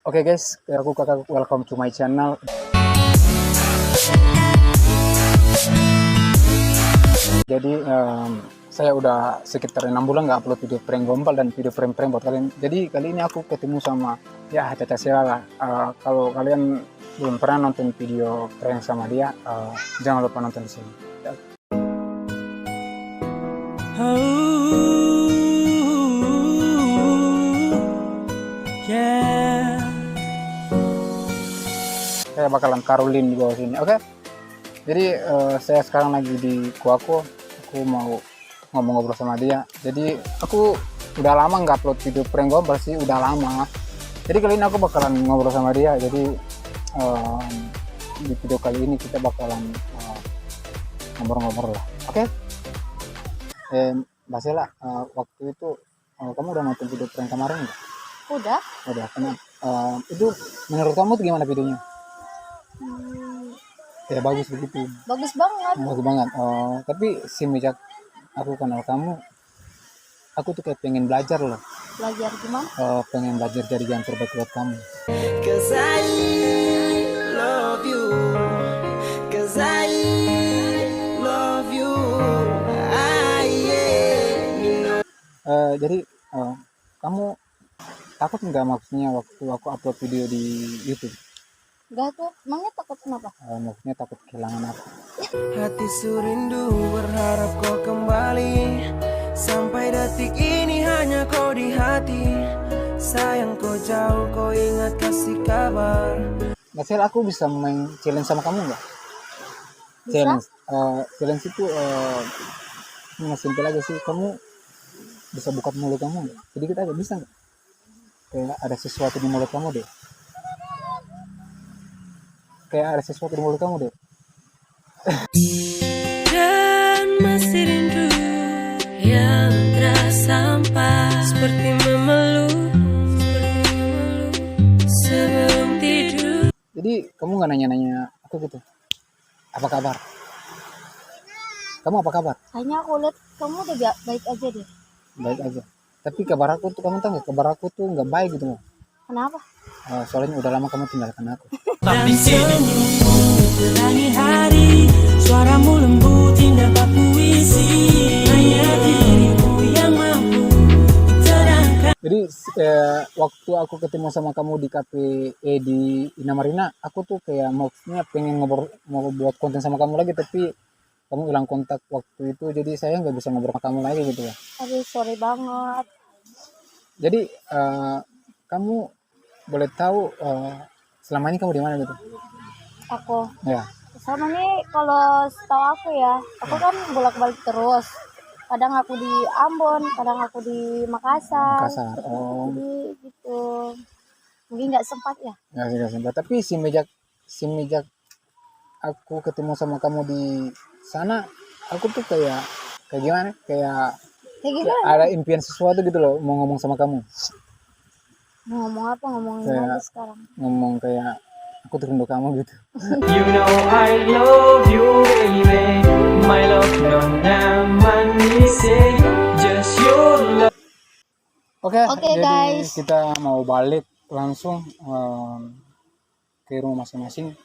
Oke guys, aku kakak welcome to my channel. Jadi saya udah sekitar 6 bulan nggak upload video prank gombal dan video prank buat kalian. Jadi kali ini aku ketemu sama ya Caca Sela lah. Kalau kalian belum pernah nonton video prank sama dia, jangan lupa nonton di sini. Saya bakalan taruh link di bawah sini, oke? Jadi saya sekarang lagi di Kuako. Aku mau ngobrol sama dia. Jadi aku udah lama nggak upload video prank gombal sih, udah lama. Jadi kali ini aku bakalan ngobrol sama dia. Jadi di video kali ini kita bakalan ngobrol-ngobrol lah, oke? Mbak Sela, waktu itu kamu udah nonton video prank kemarin nggak? Udah. Itu menurut kamu tuh gimana videonya? Ya bagus begitu. Bagus banget. Bagus banget. Tapi semenjak aku kenal kamu, aku tuh kayak pengen belajar loh. Belajar gimana? Pengen belajar jadi yang terbaik buat kamu. Cause I love you. Cause I love you. Jadi kamu takut nggak maksudnya waktu aku upload video di YouTube? Enggak tuh, emangnya takut kenapa? Maksudnya takut kehilangan aku. Hati surindu berharap kau kembali. Sampai detik ini hanya kau di hati. Sayang kau jauh, kau ingat kasih kabar. Mbak Sela, aku bisa main challenge sama kamu nggak? Bisa? Challenge itu simpel aja sih. Kamu bisa buka mulut kamu nggak? Jadi kita agak bisa nggak? Kayak ada sesuatu di mulut kamu deh. Kayak ada sesuatu di mulut kamu deh. Dan masih rindu yang terasa sampah seperti memeluk sebelum tidur. Jadi kamu nggak nanya-nanya aku gitu? Apa kabar? Kamu apa kabar? Kayaknya aku lihat kamu udah baik aja deh. Baik aja. Tapi kabar aku tuh, kamu tahu nggak? Kabar aku tuh nggak baik gitu loh. Kenapa? Soalnya udah lama kamu tinggalkan aku. Dan senyummu menerangi hari, suaramu lembut indah bak puisi, hanya dirimu yang mampu terangkan. Jadi waktu aku ketemu sama kamu di kafe di Inamarina, aku tuh kayak maksudnya pengen ngobrol, mau buat konten sama kamu lagi, tapi kamu hilang kontak waktu itu, jadi saya nggak bisa ngobrol sama kamu lagi gitu ya. Aduh, sorry banget. Jadi kamu boleh tahu selama ini kamu di mana gitu? Aku Ya. sama nih, kalau setahu aku ya, aku kan bolak-balik terus. Kadang aku di Ambon, kadang aku di Makassar. Makassar. Oh. Jadi gitu. Mungkin nggak sempat ya. Nggak sempat. Tapi semenjak aku ketemu sama kamu di sana, aku tuh kayak gimana? Kayak Kayak gimana? ada impian sesuatu gitu loh, mau ngomong sama kamu. Mau ngomong apa? Ngomongin Kayak- aja sekarang. Ngomong kayak aku tuh rindu kamu gitu. You know I love you, baby. My love nona manise, just your love. Oke, Oke, jadi guys. kita mau balik langsung ke rumah masing-masing.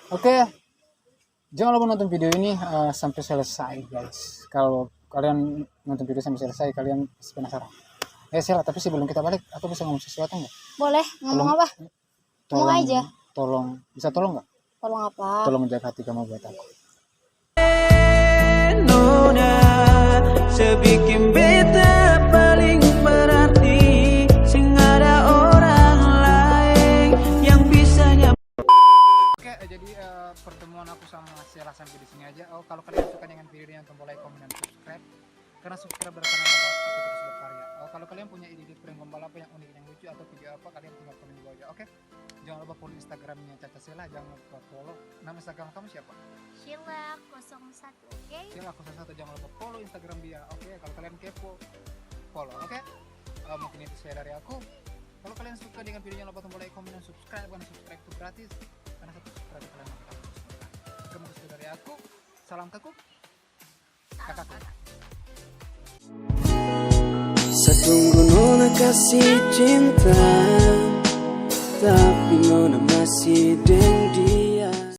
Oke, jangan lupa nonton video ini sampai selesai, guys. Kalau kalian nonton video sampai selesai, kalian pasti penasaran. Sela, tapi sebelum kita balik, aku bisa ngomong sesuatu nggak? Boleh, ngomong apa? Ngomong aja. Bisa tolong nggak? Tolong apa? Tolong menjaga hati kamu buat aku. Nona sebikin beta paling berarti, sing ada orang lain yang bisa Oke, jadi pertemuan aku sama Sela sampai di sini aja. Kalau kalian suka dengan video ini, tombol like, komen, dan subscribe. Karena subscribe berarti aku terus berkarya. Kalau kalian punya ide prank gombal apa yang unik, yang lucu, atau video apa, kalian tinggal komen di bawah aja. Oke? Jangan lupa follow Instagramnya Caca Sela. Jangan lupa follow. Nama Instagram kamu siapa? Sheila 01, oke? Sela 01. Jangan lupa follow Instagram dia. Oke? Kalau kalian kepo, follow. Oke? Mungkin itu saya dari aku. Kalau kalian suka dengan videonya, lupa tombol like, komen, dan subscribe. Karena subscribe itu gratis. Karena satu subscribe kalian akan dapat terus. Kamu sudah dari aku. Salam kakak. Kakakku. Saya tunggu nona kasih cinta Tapi Nona masih deng dia.